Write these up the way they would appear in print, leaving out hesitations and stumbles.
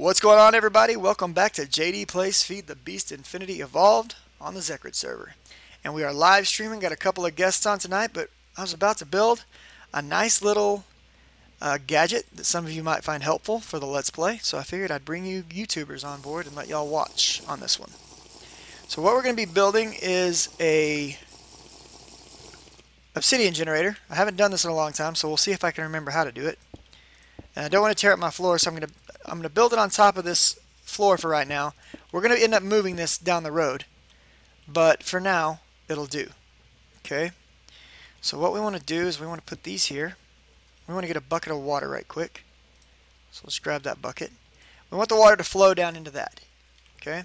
What's going on, everybody? Welcome back to JD Plays Feed the Beast Infinity Evolved on the Zekrid server. And we are live streaming, got a couple of guests on tonight, but I was about to build a nice little gadget that some of you might find helpful for the Let's Play, so I figured I'd bring you YouTubers on board and let y'all watch on this one. So what we're going to be building is a Obsidian generator. I haven't done this in a long time, so we'll see if I can remember how to do it. And I don't want to tear up my floor, so I'm going to build it on top of this floor for right now. We're going to end up moving this down the road, but for now, it'll do. Okay? So what we want to do is we want to put these here. We want to get a bucket of water right quick. So let's grab that bucket. We want the water to flow down into that. Okay?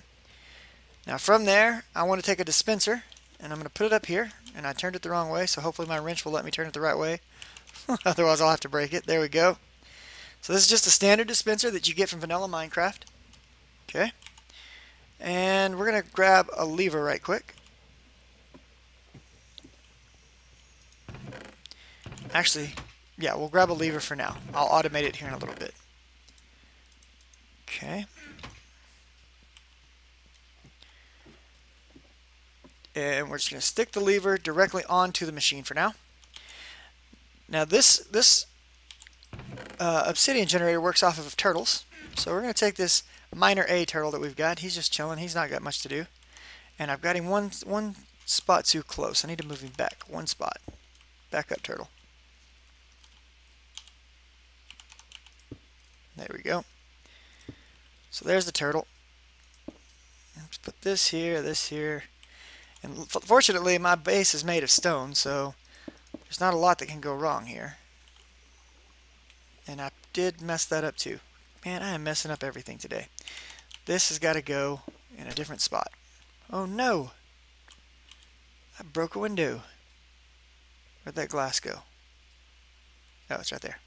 Now from there, I want to take a dispenser, and I'm going to put it up here, and I turned it the wrong way, so hopefully my wrench will let me turn it the right way. Otherwise I'll have to break it. There we go. So this is just a standard dispenser that you get from Vanilla Minecraft. Okay. And we're going to grab a lever right quick. Actually, yeah, we'll grab a lever for now. I'll automate it here in a little bit. Okay. And we're just going to stick the lever directly onto the machine for now. Now this Obsidian generator works off of turtles. So we're going to take this minor A turtle that we've got. He's just chilling. He's not got much to do. And I've got him one spot too close. I need to move him back one spot. Back up, turtle. There we go. So there's the turtle. Let's put this here. And fortunately, my base is made of stone, so there's not a lot that can go wrong here. And I did mess that up too. Man, I am messing up everything today. This has got to go in a different spot. Oh no! I broke a window. Where'd that glass go? Oh, it's right there.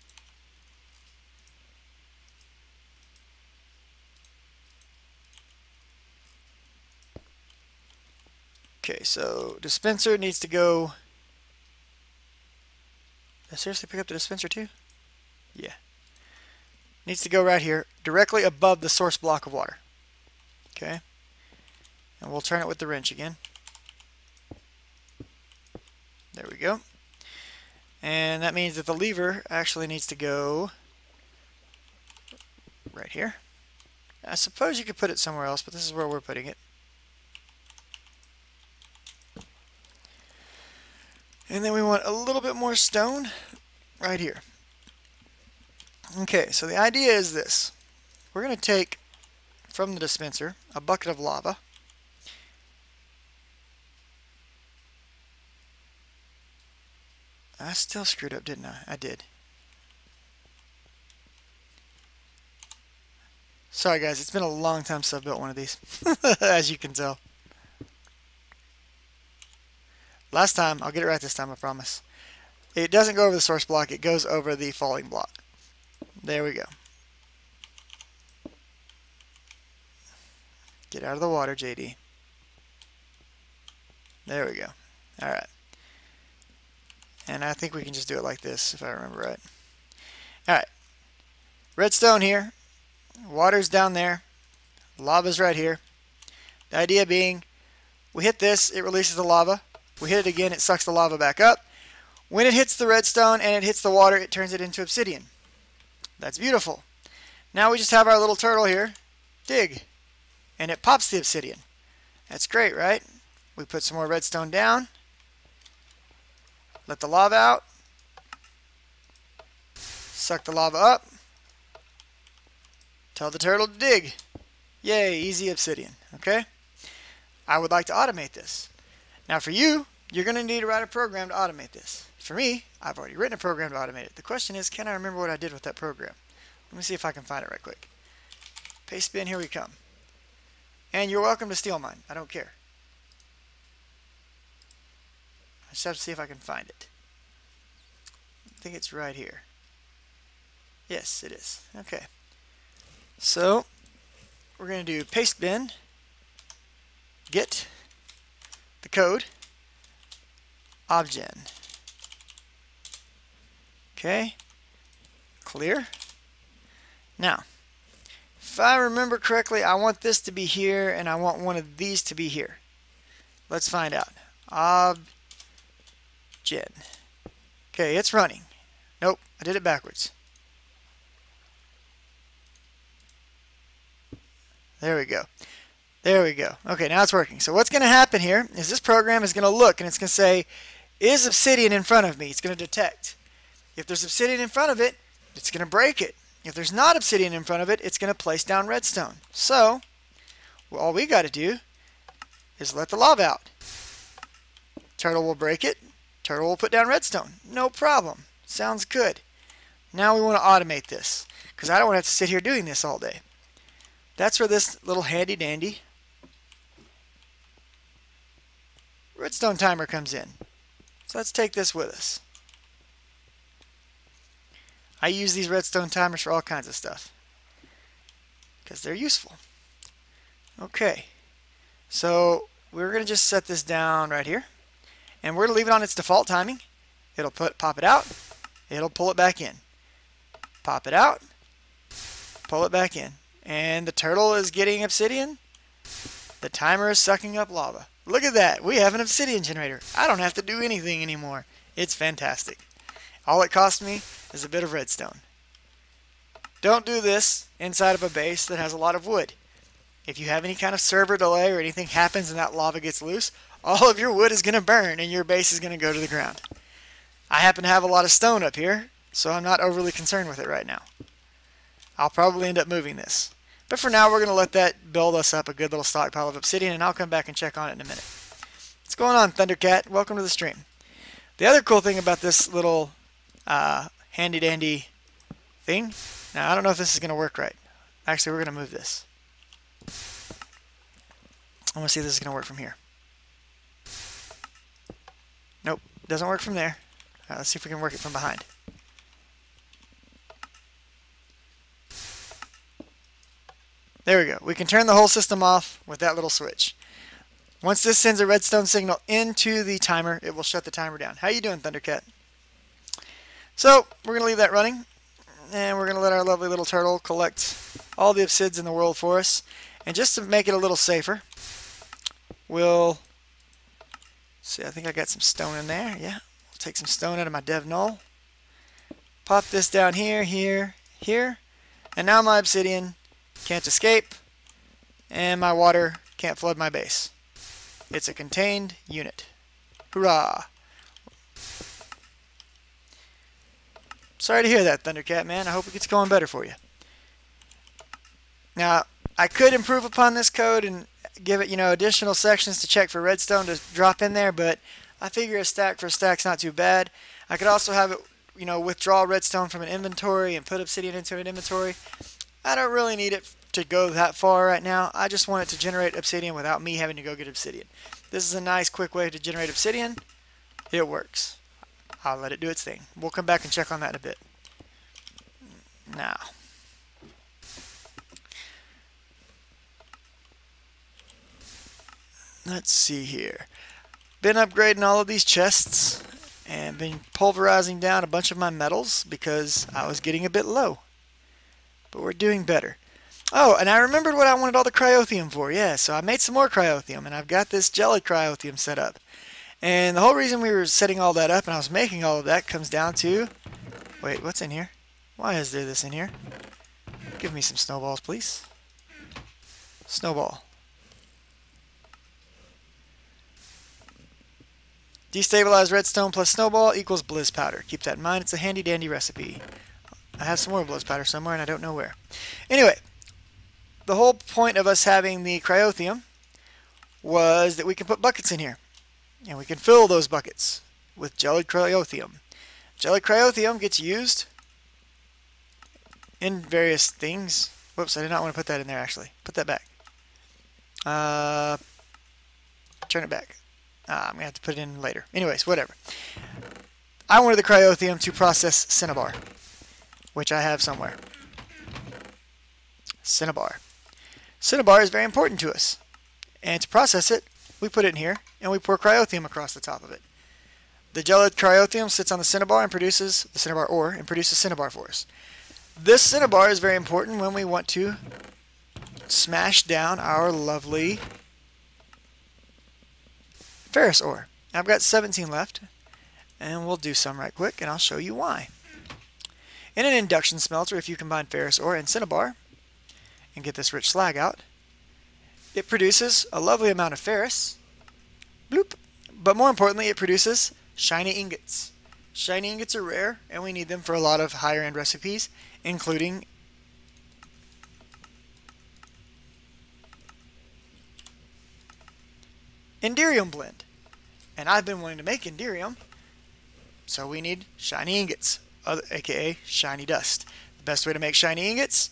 Okay, so dispenser needs to go... Did I seriously pick up the dispenser too? Yeah. Needs to go right here, directly above the source block of water. Okay. And we'll turn it with the wrench again. There we go. And that means that the lever actually needs to go right here. I suppose you could put it somewhere else, but this is where we're putting it. And then we want a little bit more stone right here. Okay, so the idea is this. We're going to take from the dispenser a bucket of lava. I still screwed up, didn't I? I did. Sorry guys, it's been a long time since I've built one of these, as you can tell. Last time, I'll get it right this time, I promise. It doesn't go over the source block, it goes over the falling block. There we go. Get out of the water, JD. There we go. Alright. And I think we can just do it like this, if I remember right. Alright. Redstone here. Water's down there. Lava's right here. The idea being, we hit this, it releases the lava. We hit it again, it sucks the lava back up. When it hits the redstone and it hits the water, it turns it into obsidian. That's beautiful. Now we just have our little turtle here. Dig. And it pops the obsidian. That's great, right? We put some more redstone down. Let the lava out. Suck the lava up. Tell the turtle to dig. Yay, easy obsidian. Okay? I would like to automate this. Now for you, you're going to need to write a program to automate this. For me, I've already written a program to automate it. The question is, can I remember what I did with that program? Let me see if I can find it right quick. Paste bin, here we come. And you're welcome to steal mine. I don't care. I just have to see if I can find it. I think it's right here. Yes, it is. Okay. So, we're going to do paste bin, get the code, obgen. Okay, clear. Now, If I remember correctly, I want this to be here, and I want one of these to be here. Let's find out. Obgen. Okay, it's running. Nope, I did it backwards. There we go. There we go. Okay, now it's working. So what's going to happen here is this program is going to look, and it's going to say, is obsidian in front of me? It's going to detect. If there's obsidian in front of it, it's going to break it. If there's not obsidian in front of it, it's going to place down redstone. So, all we got to do is let the lava out. Turtle will break it. Turtle will put down redstone. No problem. Sounds good. Now we want to automate this, because I don't want to have to sit here doing this all day. That's where this little handy dandy redstone timer comes in. So let's take this with us. I use these redstone timers for all kinds of stuff because they're useful. Okay, so we're going to just set this down right here, and we're going to leave it on its default timing. It'll pop it out, it'll pull it back in. Pop it out, pull it back in. And the turtle is getting obsidian. The timer is sucking up lava. Look at that. We have an obsidian generator. I don't have to do anything anymore. It's fantastic. All it cost me is a bit of redstone. Don't do this inside of a base that has a lot of wood. If you have any kind of server delay or anything happens and that lava gets loose, all of your wood is going to burn and your base is going to go to the ground. I happen to have a lot of stone up here, so I'm not overly concerned with it right now. I'll probably end up moving this. But for now, we're going to let that build us up a good little stockpile of obsidian, and I'll come back and check on it in a minute. What's going on, Thundercat? Welcome to the stream. The other cool thing about this little handy-dandy thing, now I don't know if this is going to work right. Actually, we're going to move this. I want to see if this is going to work from here. Nope, doesn't work from there. All right, let's see if we can work it from behind. There we go. We can turn the whole system off with that little switch. Once this sends a redstone signal into the timer, it will shut the timer down. How you doing, Thundercat? So, we're going to leave that running, and we're going to let our lovely little turtle collect all the obsids in the world for us. And just to make it a little safer, we'll see, I think I got some stone in there. Yeah, we'll take some stone out of my dev null. Pop this down here, here, here. And now my obsidian can't escape, and my water can't flood my base. It's a contained unit. Hurrah! Sorry to hear that, Thundercat, man. I hope it gets going better for you. Now, I could improve upon this code and give it, additional sections to check for redstone to drop in there, but I figure a stack for a stack's not too bad. I could also have it, withdraw redstone from an inventory and put obsidian into an inventory. I don't really need it to go that far right now. I just want it to generate obsidian without me having to go get obsidian. This is a nice quick way to generate obsidian. It works. I'll let it do its thing. We'll come back and check on that in a bit. Now, let's see here. Been upgrading all of these chests and been pulverizing down a bunch of my metals because I was getting a bit low. But we're doing better. Oh, and I remembered what I wanted all the cryothium for. Yeah, so I made some more cryothium, and I've got this jelly cryothium set up. And the whole reason we were setting all that up and I was making all of that comes down to... Wait, what's in here? Why is there this in here? Give me some snowballs, please. Snowball. Destabilized redstone plus snowball equals blizz powder. Keep that in mind. It's a handy-dandy recipe. I have some more blizz powder somewhere, and I don't know where. Anyway, the whole point of us having the cryothium was that we can put buckets in here. And we can fill those buckets with jellied cryothium. Jellied cryothium gets used in various things. Whoops, I did not want to put that in there, actually. Put that back. Turn it back. I'm going to have to put it in later. Anyways, whatever. I wanted the cryothium to process cinnabar, which I have somewhere. Cinnabar. Cinnabar is very important to us. And to process it, we put it in here, and we pour cryothium across the top of it. The gelid cryothium sits on the cinnabar and produces the cinnabar ore and produces cinnabar for us. This cinnabar is very important when we want to smash down our lovely ferrous ore. I've got 17 left, and we'll do some right quick, and I'll show you why. In an induction smelter, if you combine ferrous ore and cinnabar and get this rich slag out, it produces a lovely amount of ferrous, bloop, but more importantly, it produces shiny ingots. Shiny ingots are rare, and we need them for a lot of higher-end recipes, including Enderium blend. And I've been wanting to make Enderium, so we need shiny ingots, aka shiny dust. The best way to make shiny ingots,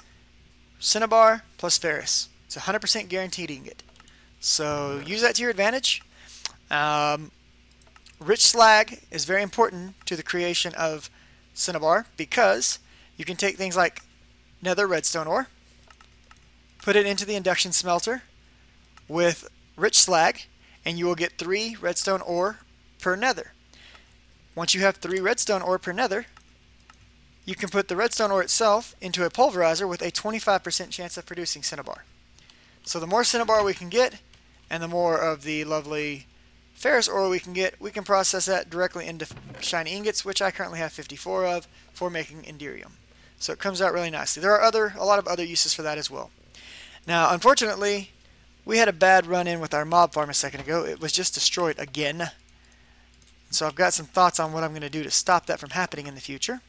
cinnabar plus ferrous. It's a 100% guaranteed ingot. So use that to your advantage. Rich slag is very important to the creation of cinnabar because you can take things like nether redstone ore, put it into the induction smelter with rich slag, and you will get 3 redstone ore per nether. Once you have 3 redstone ore per nether, you can put the redstone ore itself into a pulverizer with a 25% chance of producing cinnabar. So the more cinnabar we can get, and the more of the lovely ferrous ore we can get, we can process that directly into shiny ingots, which I currently have 54 of, for making Enderium. So it comes out really nicely. There are a lot of other uses for that as well. Now, unfortunately, we had a bad run-in with our mob farm a second ago. It was just destroyed again. So I've got some thoughts on what I'm going to do to stop that from happening in the future.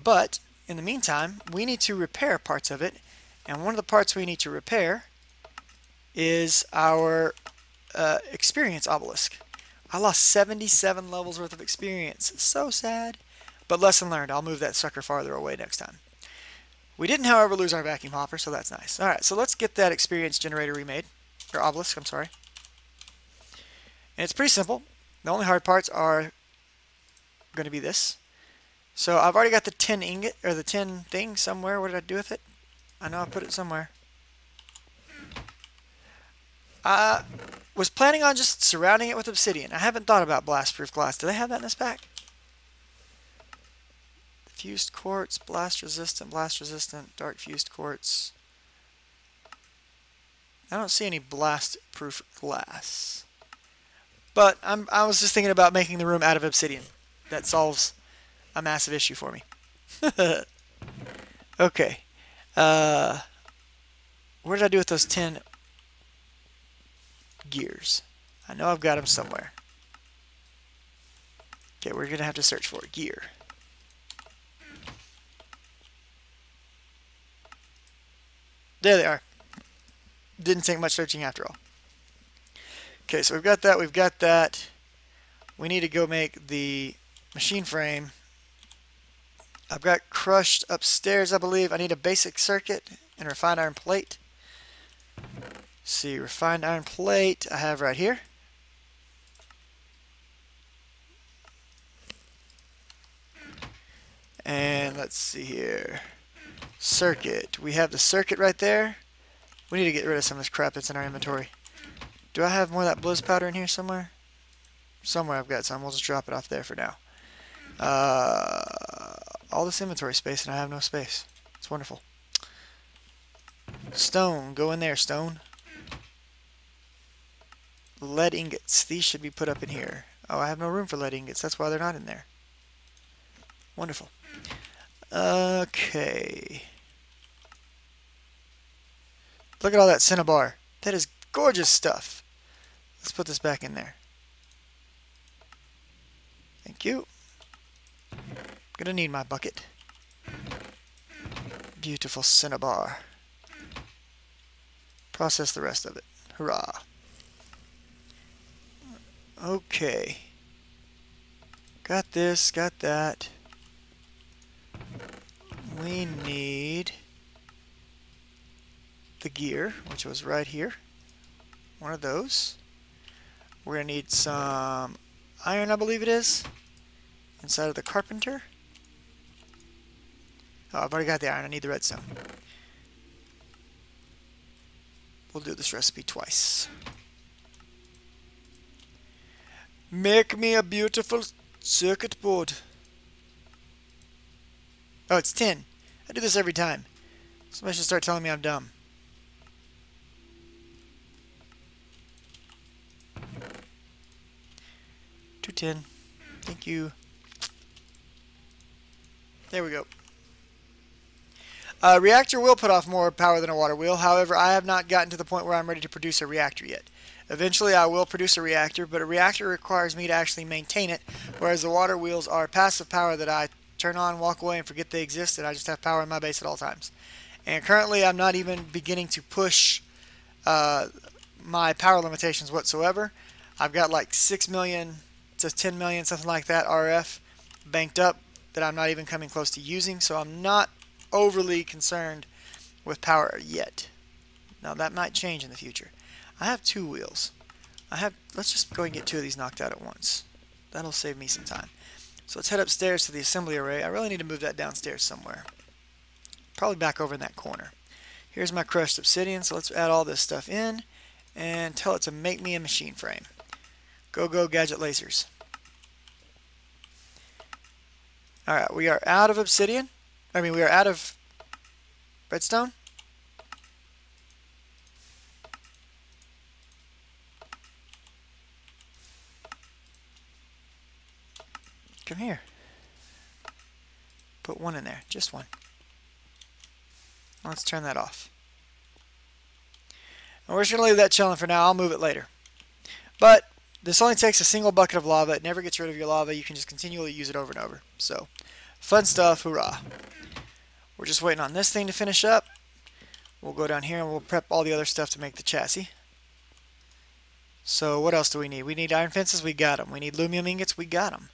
But, in the meantime, we need to repair parts of it. And one of the parts we need to repair is our experience obelisk. I lost 77 levels worth of experience. So sad. But lesson learned. I'll move that sucker farther away next time. We didn't, however, lose our vacuum hopper, so that's nice. Alright, so let's get that experience generator remade. Or obelisk, I'm sorry. And it's pretty simple. The only hard parts are going to be this. So I've already got the tin ingot, or the tin thing somewhere. What did I do with it? I know I put it somewhere. I was planning on just surrounding it with obsidian. I haven't thought about blast-proof glass. Do they have that in this pack? Fused quartz, blast resistant, dark fused quartz. I don't see any blast-proof glass. But I was just thinking about making the room out of obsidian. That solves a massive issue for me. Okay. What did I do with those 10 gears? I know I've got them somewhere. Okay, we're going to have to search for it. Gear. There they are. Didn't take much searching after all. Okay, so we've got that, we've got that. We need to go make the machine frame. I've got crushed upstairs, I believe. I need a basic circuit and refined iron plate. Let's see, refined iron plate I have right here. And let's see here. Circuit. We have the circuit right there. We need to get rid of some of this crap that's in our inventory. Do I have more of that blizz powder in here somewhere? Somewhere I've got some. We'll just drop it off there for now. All this inventory space and I have no space. It's wonderful. Stone. Go in there, stone. Lead ingots. These should be put up in here. Oh, I have no room for lead ingots. That's why they're not in there. Wonderful. Okay. Look at all that cinnabar. That is gorgeous stuff. Let's put this back in there. Thank you. Gonna need my bucket. Beautiful cinnabar. Process the rest of it. Hurrah. Okay. Got this, got that. We need the gear, which was right here. One of those. We're going to need some iron, I believe it is, inside of the carpenter. Oh, I've already got the iron. I need the redstone. We'll do this recipe twice. Make me a beautiful circuit board. Oh, it's tin. I do this every time. Somebody should start telling me I'm dumb. $210. Thank you. There we go. A reactor will put off more power than a water wheel. However, I have not gotten to the point where I'm ready to produce a reactor yet. Eventually, I will produce a reactor, but a reactor requires me to actually maintain it, whereas the water wheels are passive power that I turn on, walk away, and forget they exist, and I just have power in my base at all times. And currently, I'm not even beginning to push my power limitations whatsoever. I've got like 6 million to 10 million, something like that, RF banked up that I'm not even coming close to using, so I'm not overly concerned with power yet. Now that might change in the future. I have 2 wheels. Let's just go and get 2 of these knocked out at once. That'll save me some time. So let's head upstairs to the assembly array. I really need to move that downstairs somewhere. Probably back over in that corner. Here's my crushed obsidian, so let's add all this stuff in and tell it to make me a machine frame. Go gadget lasers. Alright, we are out of obsidian. We are out of redstone. Come here. Put 1 in there, just 1. Let's turn that off. And we're just going to leave that chilling for now. I'll move it later. But this only takes a single bucket of lava. It never gets rid of your lava. You can just continually use it over and over. So, fun stuff. Hoorah. We're just waiting on this thing to finish up. We'll go down here and we'll prep all the other stuff to make the chassis. So what else do we need? We need iron fences. We got them. We need aluminum ingots. We got them.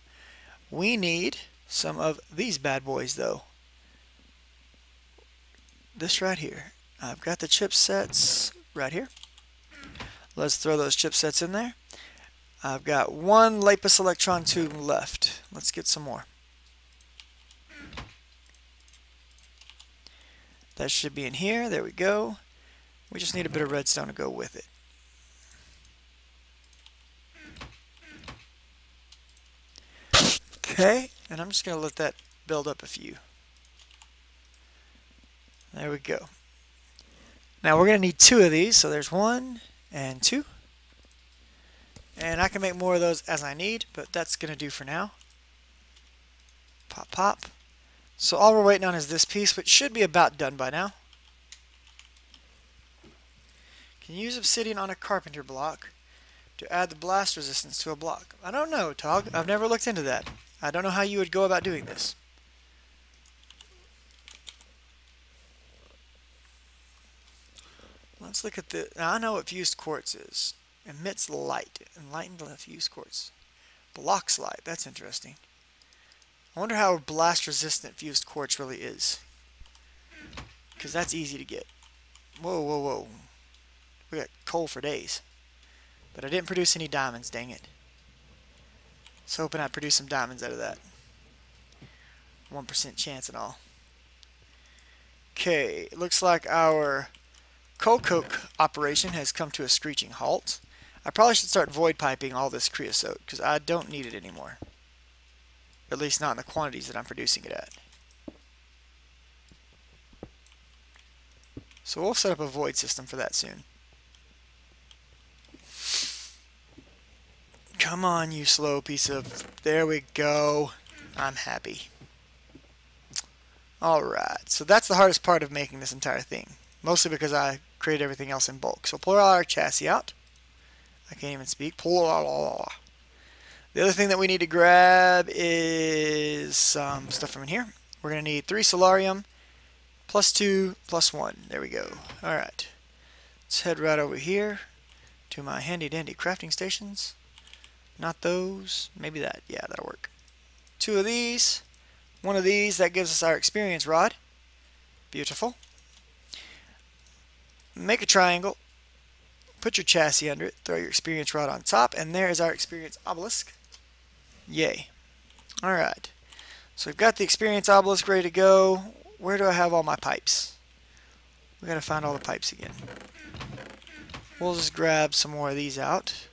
We need some of these bad boys, though. This right here. I've got the chipsets right here. Let's throw those chipsets in there. I've got 1 lapis electron tube left. Let's get some more. That should be in here. There we go. We just need a bit of redstone to go with it. Okay, and I'm just going to let that build up a few. There we go. Now we're going to need 2 of these, so there's 1 and 2. And I can make more of those as I need, but that's going to do for now. Pop, pop. So all we're waiting on is this piece, which should be about done by now. Can you use obsidian on a carpenter block to add the blast resistance to a block? I don't know, Tog. I've never looked into that. I don't know how you would go about doing this. Let's look at the... Now I know what fused quartz is. Emits light. Enlightened fused quartz. Blocks light. That's interesting. I wonder how blast resistant fused quartz really is. Because that's easy to get. Whoa, whoa, whoa. We got coal for days. But I didn't produce any diamonds, dang it. I was hoping I'd produce some diamonds out of that. 1% chance and all. Okay, it looks like our coal coke operation has come to a screeching halt. I probably should start void piping all this creosote because I don't need it anymore. At least not in the quantities that I'm producing it at. So we'll set up a void system for that soon. Come on, you slow piece of... There we go. I'm happy. Alright, so that's the hardest part of making this entire thing. Mostly because I create everything else in bulk. So pull our chassis out. I can't even speak. Pull. The other thing that we need to grab is some stuff from in here. We're going to need 3 solarium, plus 2, plus 1. There we go. Alright. Let's head right over here to my handy dandy crafting stations. Not those. Maybe that. Yeah, that'll work. 2 of these. 1 of these. That gives us our experience rod. Beautiful. Make a triangle. Put your chassis under it. Throw your experience rod on top. And there is our experience obelisk. Yay. Alright. So we've got the experience obelisk ready to go. Where do I have all my pipes? We gotta find all the pipes again. We'll just grab some more of these out.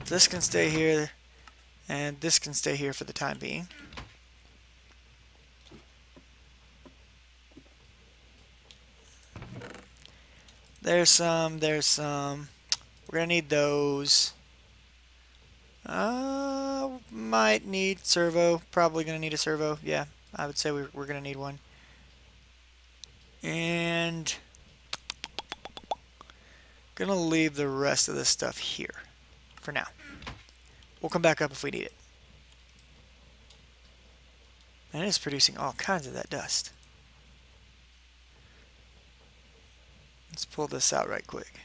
This can stay here. And this can stay here for the time being. There's some. We're gonna need those. Might need servo. Probably gonna need a servo. Yeah, I would say we're gonna need one. And gonna leave the rest of this stuff here for now. We'll come back up if we need it. And it is producing all kinds of that dust. Let's pull this out right quick.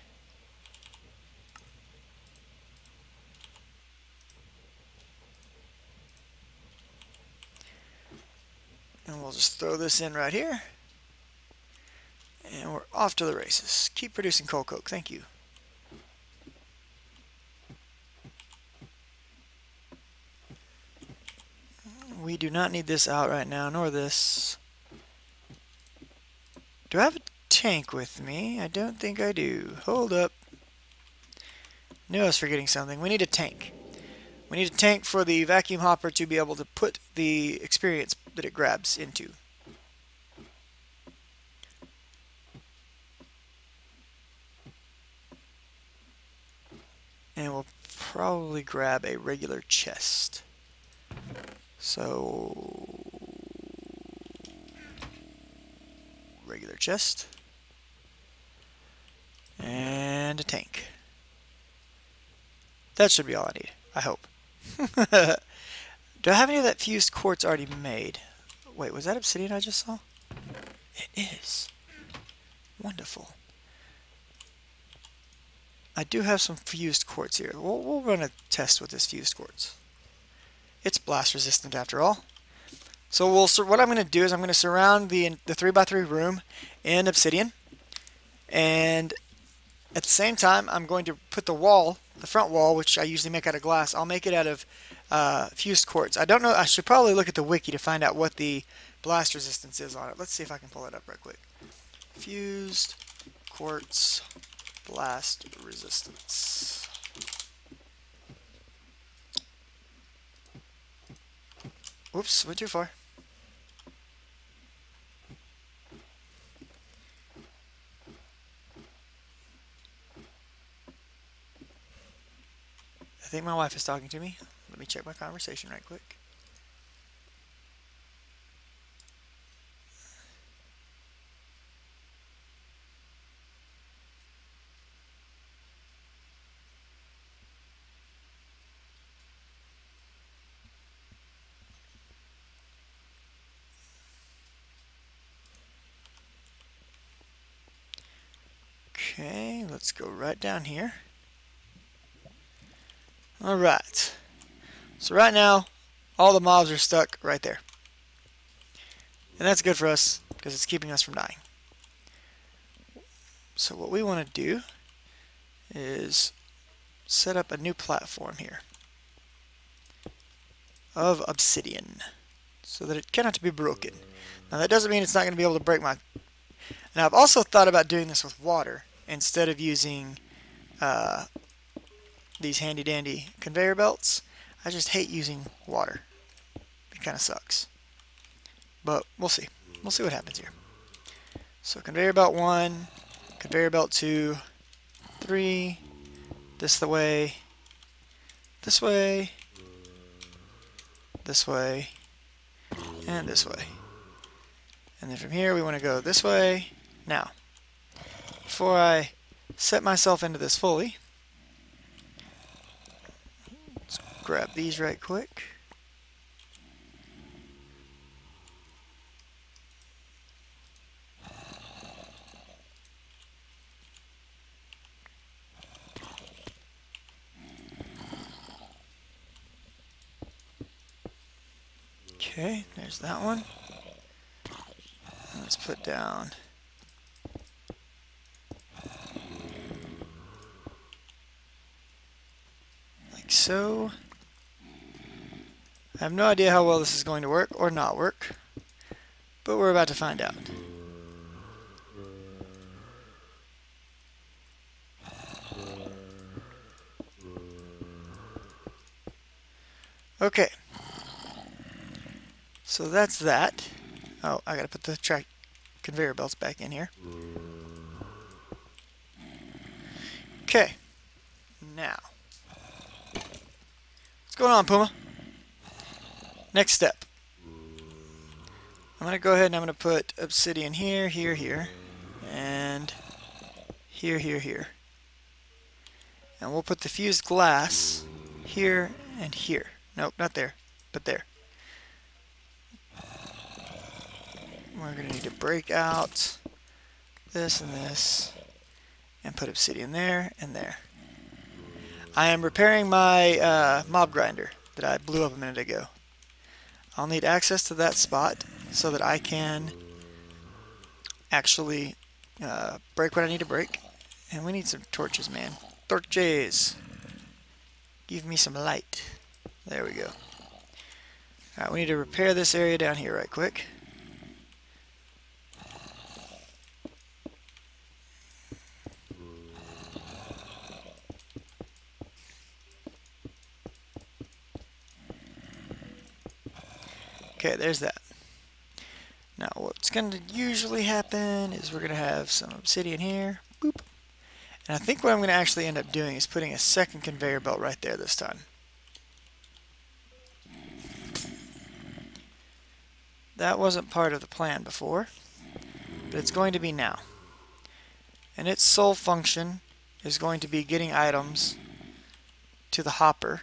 And we'll just throw this in right here. And we're off to the races. Keep producing coal coke. Thank you. We do not need this out right now, nor this. Do I have a tank with me? I don't think I do. Hold up. Knew I was forgetting something. We need a tank. We need a tank for the vacuum hopper to be able to put the experience that it grabs into. And we'll probably grab a regular chest. So, regular chest. And a tank. That should be all I need, I hope. Do I have any of that fused quartz already made? Wait, was that obsidian I just saw? It is. Wonderful. I do have some fused quartz here. We'll run a test with this fused quartz. It's blast resistant after all. So what I'm going to do is I'm going to surround the 3x3 room in obsidian. And at the same time, I'm going to put the wall, the front wall, which I usually make out of glass, I'll make it out of fused quartz. I don't know, I should probably look at the wiki to find out what the blast resistance is on it. Let's see if I can pull it up right quick. Fused quartz blast resistance. Whoops, went too far. I think my wife is talking to me. Let me check my conversation right quick. Okay, let's go right down here. Alright. So right now, all the mobs are stuck right there. And that's good for us, because it's keeping us from dying. So what we want to do is set up a new platform here of obsidian, so that it cannot be broken. Now that doesn't mean it's not going to be able to break my... And I've also thought about doing this with water, instead of using these handy dandy conveyor belts. I just hate using water. It kind of sucks. But we'll see. We'll see what happens here. So conveyor belt 1, conveyor belt 2, 3, this the way, this way, this way, and this way. And then from here we want to go this way. Now, before I set myself into this fully, let's grab these right quick. Okay, there's that one. Let's put down like so. I have no idea how well this is going to work or not work, but we're about to find out. Okay. So that's that. Oh, I gotta put the conveyor belts back in here. Okay. Now. What's going on, Puma? Next step. I'm going to go ahead and I'm going to put obsidian here, here, here. And here, here, here. And we'll put the fused glass here and here. Nope, not there, but there. We're going to need to break out this and this and put obsidian there and there. I am repairing my mob grinder that I blew up a minute ago. I'll need access to that spot so that I can actually break what I need to break. And we need some torches, man. Torches! Give me some light. There we go. Alright, we need to repair this area down here right quick. Okay, there's that. Now what's going to usually happen is we're going to have some obsidian here. Boop. And I think what I'm going to actually end up doing is putting a second conveyor belt right there this time. That wasn't part of the plan before, but it's going to be now. And its sole function is going to be getting items to the hopper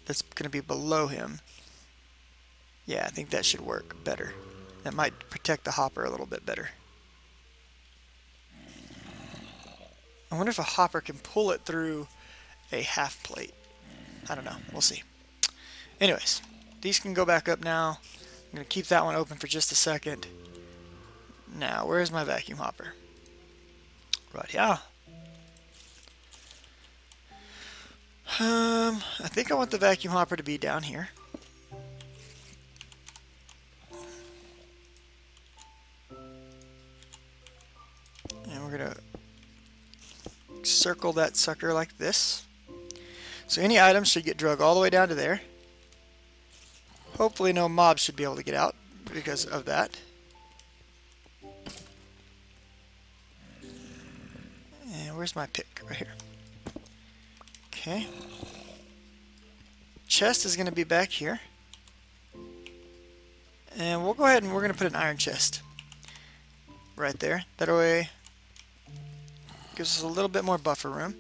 that's going to be below him. Yeah, I think that should work better. That might protect the hopper a little bit better. I wonder if a hopper can pull it through a half plate. I don't know. We'll see. Anyways, these can go back up now. I'm going to keep that one open for just a second. Now, where's my vacuum hopper? Right here. I think I want the vacuum hopper to be down here. And we're going to circle that sucker like this. So any items should get drug all the way down to there. Hopefully no mobs should be able to get out because of that. And where's my pick? Right here. Okay. Chest is going to be back here. And we'll go ahead and we're going to put an iron chest right there. That way gives us a little bit more buffer room.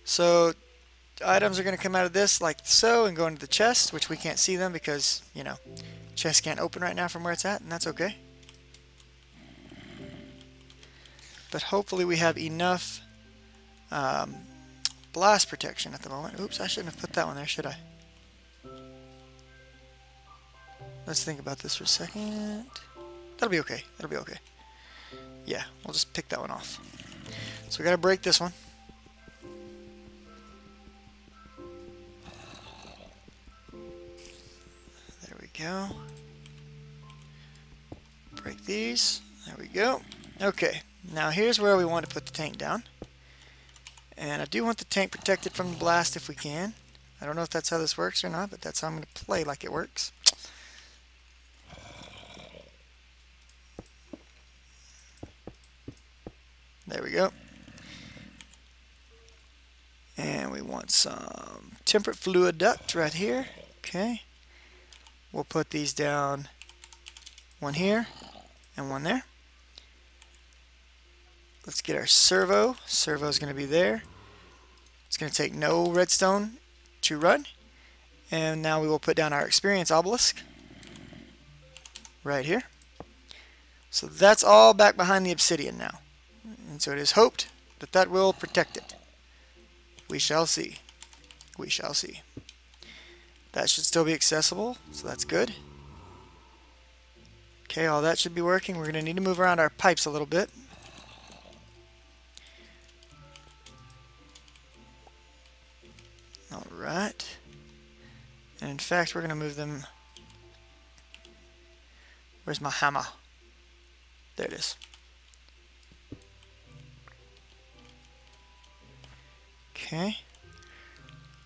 So items are going to come out of this like so and go into the chest, which we can't see them because, you know, chest can't open right now from where it's at, and that's okay. But hopefully we have enough blast protection at the moment. Oops, I shouldn't have put that one there, should I? Let's think about this for a second. That'll be okay. That'll be okay. Yeah, we'll just pick that one off. So we got to break this one. There we go. Break these. There we go. Okay, now here's where we want to put the tank down. And I do want the tank protected from the blast if we can. I don't know if that's how this works or not, but that's how I'm going to play like it works. There we go. And we want some temperate fluid duct right here. Okay. We'll put these down, one here and one there. Let's get our servo. Servo is going to be there. It's going to take no redstone to run. And now we will put down our experience obelisk right here. So that's all back behind the obsidian now. And so it is hoped that that will protect it. We shall see. We shall see. That should still be accessible, so that's good. Okay, all that should be working. We're going to need to move around our pipes a little bit. Alright. And in fact, we're going to move them... Where's my hammer? There it is. Okay.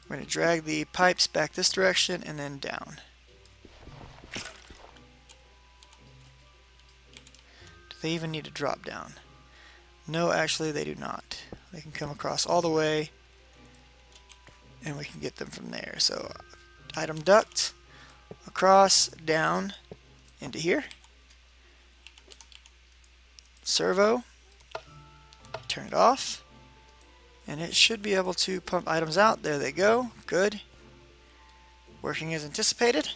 We're going to drag the pipes back this direction and then down. Do they even need to drop down? No, actually they do not. They can come across all the way, and we can get them from there. So item duct across, down into here. Servo, turn it off, and it should be able to pump items out. There they go. Good. Working as anticipated.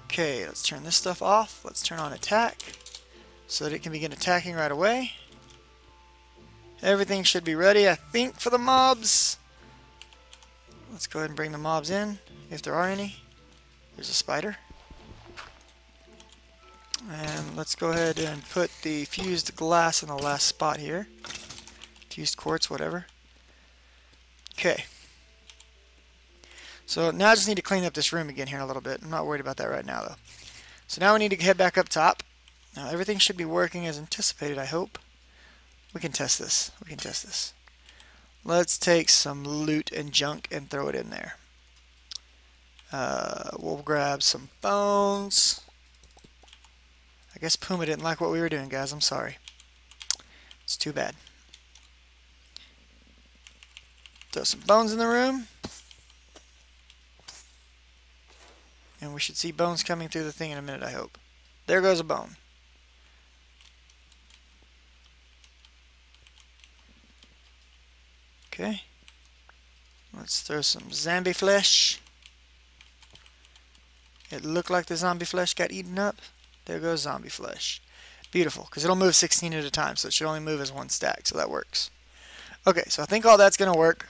Okay, let's turn this stuff off. Let's turn on attack so that it can begin attacking right away. Everything should be ready, I think, for the mobs. Let's go ahead and bring the mobs in, if there are any. There's a spider. And let's go ahead and put the fused glass in the last spot here. Fused quartz, whatever. Okay. So now I just need to clean up this room again here in a little bit. I'm not worried about that right now, though. So now we need to head back up top. Now everything should be working as anticipated, I hope. We can test this. We can test this. Let's take some loot and junk and throw it in there. We'll grab some bones. I guess Puma didn't like what we were doing, guys. I'm sorry. It's too bad. Throw some bones in the room. And we should see bones coming through the thing in a minute, I hope. There goes a bone. Okay. Let's throw some zombie flesh. It looked like the zombie flesh got eaten up. There goes zombie flesh. Beautiful, because it'll move 16 at a time, so it should only move as one stack, so that works. Okay, so I think all that's going to work.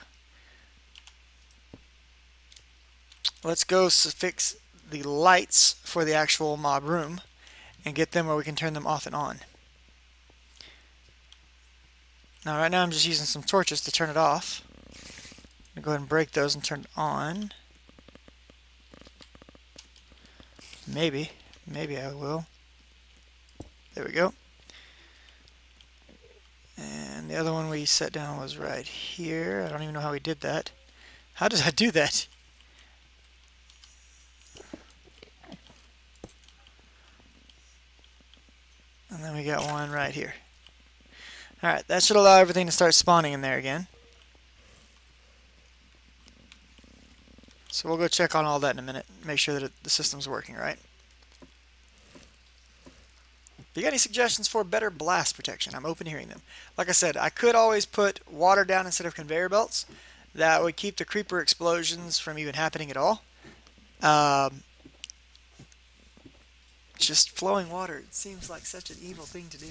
Let's go fix the lights for the actual mob room and get them where we can turn them off and on. Now right now I'm just using some torches to turn it off. I'm going to go ahead and break those and turn it on. Maybe I will. There we go. And the other one we set down was right here. I don't even know how we did that. How did I do that? And then we got one right here. Alright, that should allow everything to start spawning in there again. So we'll go check on all that in a minute. Make sure that the system's working right. If you got any suggestions for better blast protection, I'm open to hearing them. Like I said, I could always put water down instead of conveyor belts. That would keep the creeper explosions from even happening at all. Just flowing water, it seems like such an evil thing to do.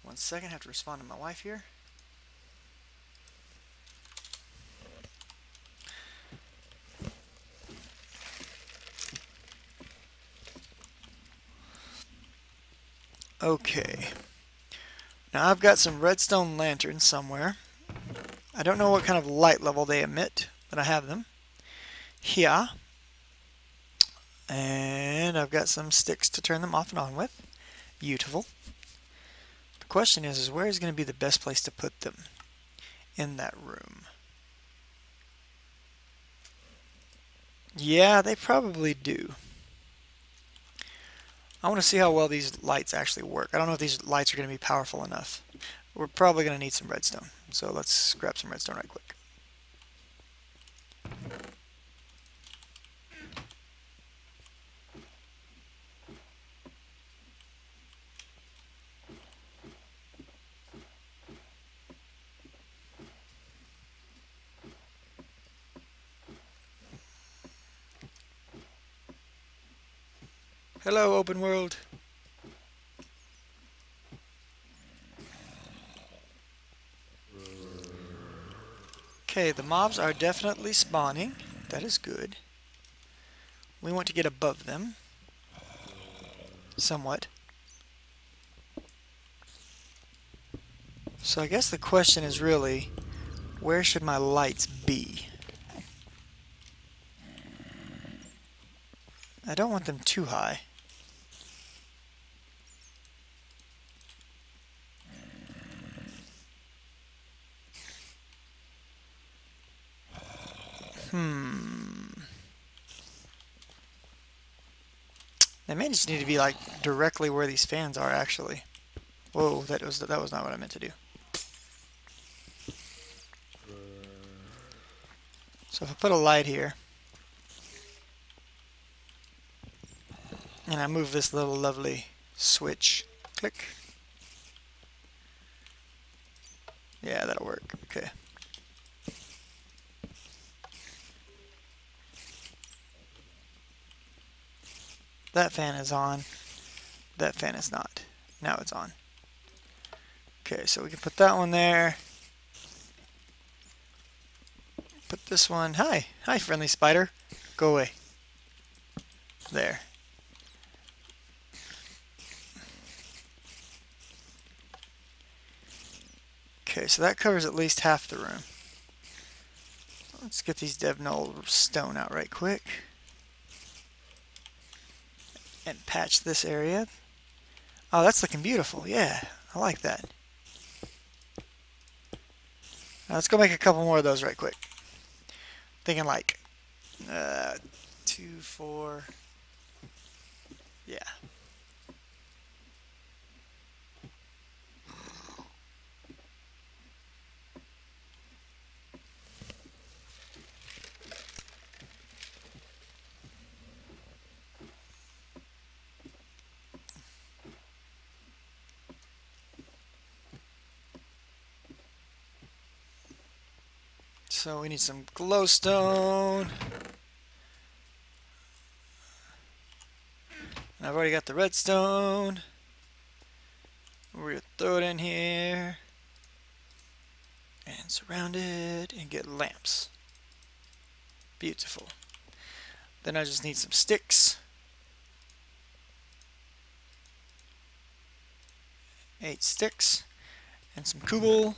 1 second, I have to respond to my wife here. Okay. Now I've got some redstone lanterns somewhere. I don't know what kind of light level they emit, but I have them. Here. And I've got some sticks to turn them off and on with. Beautiful. The question is where is going to be the best place to put them in that room? Yeah, they probably do. I want to see how well these lights actually work. I don't know if these lights are going to be powerful enough. We're probably going to need some redstone. So let's grab some redstone right quick. Hello, open world. Okay, the mobs are definitely spawning. That is good. We want to get above them. Somewhat. So I guess the question is really, where should my lights be? I don't want them too high. They may just need to be like directly where these fans are actually. Whoa, that was not what I meant to do. So if I put a light here, and I move this little lovely switch, click. Yeah, that'll work. Okay. That fan is on. That fan is not. Now it's on. Okay, so we can put that one there. Put this one. Hi. Hi, friendly spider. Go away. There. Okay, so that covers at least half the room. Let's get these Devnull stone out right quick. And patch this area. Oh, that's looking beautiful. Yeah, I like that. Now let's go make a couple more of those right quick. Thinking like 2, 4. Yeah. So we need some glowstone. And I've already got the redstone. We're gonna throw it in here and surround it and get lamps. Beautiful. Then I just need some sticks. 8 sticks and some cobble.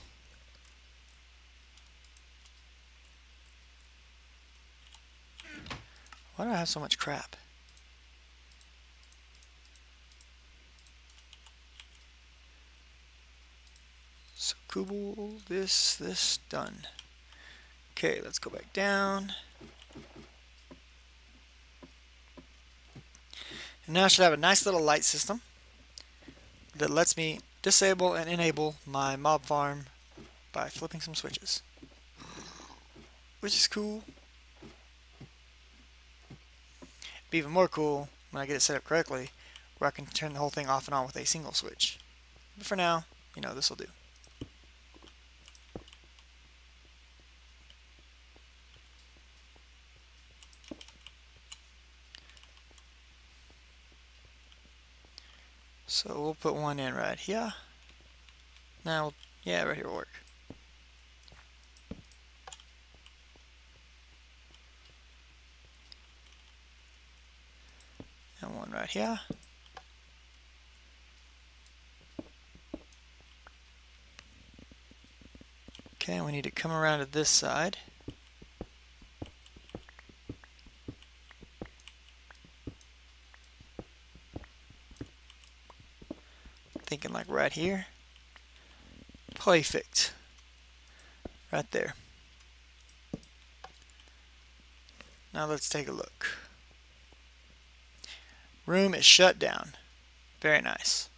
Why do I have so much crap? So cobble, this, done. Okay, let's go back down. And now I should have a nice little light system that lets me disable and enable my mob farm by flipping some switches. Which is cool. Be even more cool when I get it set up correctly, where I can turn the whole thing off and on with a single switch. But for now, you know, this will do. So we'll put one in right here. Now, yeah, right here will work. And one right here. Okay, we need to come around to this side. Thinking like right here. Perfect. Right there. Now let's take a look. Room is shut down. Very nice.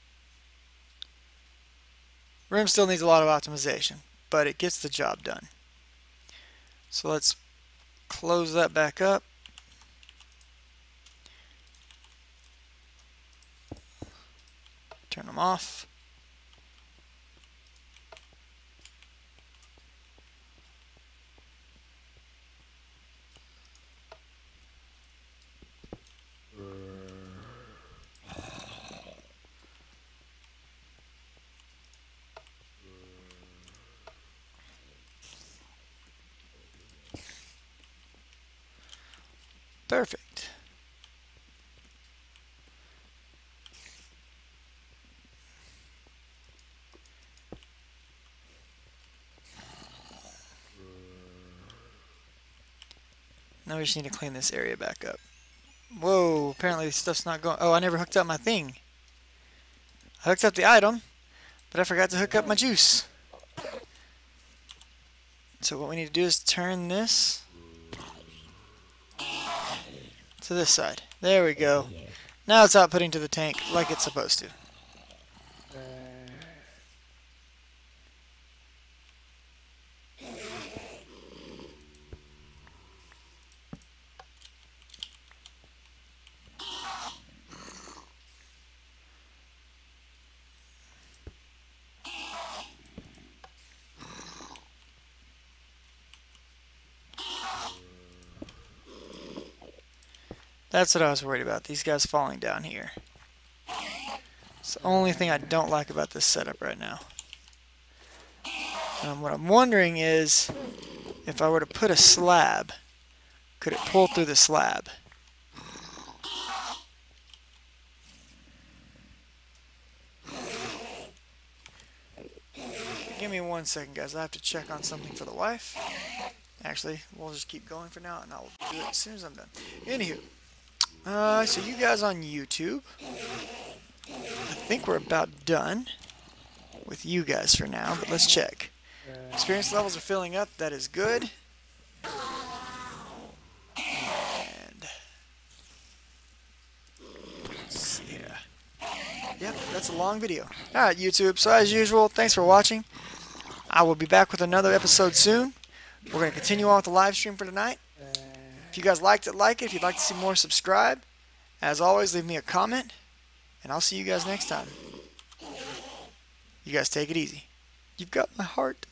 Room still needs a lot of optimization, but it gets the job done. So let's close that back up. Turn them off. Perfect. Now we just need to clean this area back up. Whoa, apparently stuff's not going. Oh, I never hooked up my thing. I hooked up the item, but I forgot to hook up my juice. So what we need to do is turn this to this side. There we go. Now it's outputting to the tank like it's supposed to. That's what I was worried about, these guys falling down here. It's the only thing I don't like about this setup right now. What I'm wondering is, if I were to put a slab, could it pull through the slab? Give me 1 second, guys. I have to check on something for the wife. Actually, we'll just keep going for now, and I'll do it as soon as I'm done. Anywho, so you guys on YouTube, I think we're about done with you guys for now, but let's check. Experience levels are filling up. That is good. And let's see here. Yep, that's a long video. Alright, YouTube, so as usual, thanks for watching. I will be back with another episode soon. We're going to continue on with the live stream for tonight. If you guys liked it, like it. If you'd like to see more, subscribe. As always, leave me a comment. And I'll see you guys next time. You guys take it easy. You've got my heart.